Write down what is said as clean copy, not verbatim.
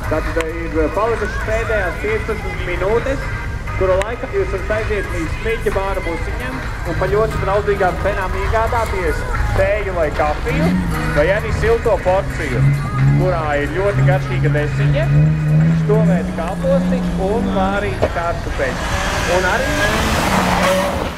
Tātad ir palikušas pēdējās 15 minūtes, kuru laikā jūs varat aiziet līdz Smīķa bāra busiņam un pa ļoti draudzīgām cenām iegādāties tēju vai kafiju, vai arī silto porciju, kurā ir ļoti garšīga desiņa, stovēti kāposti un vārīti kartupeļi. Un arī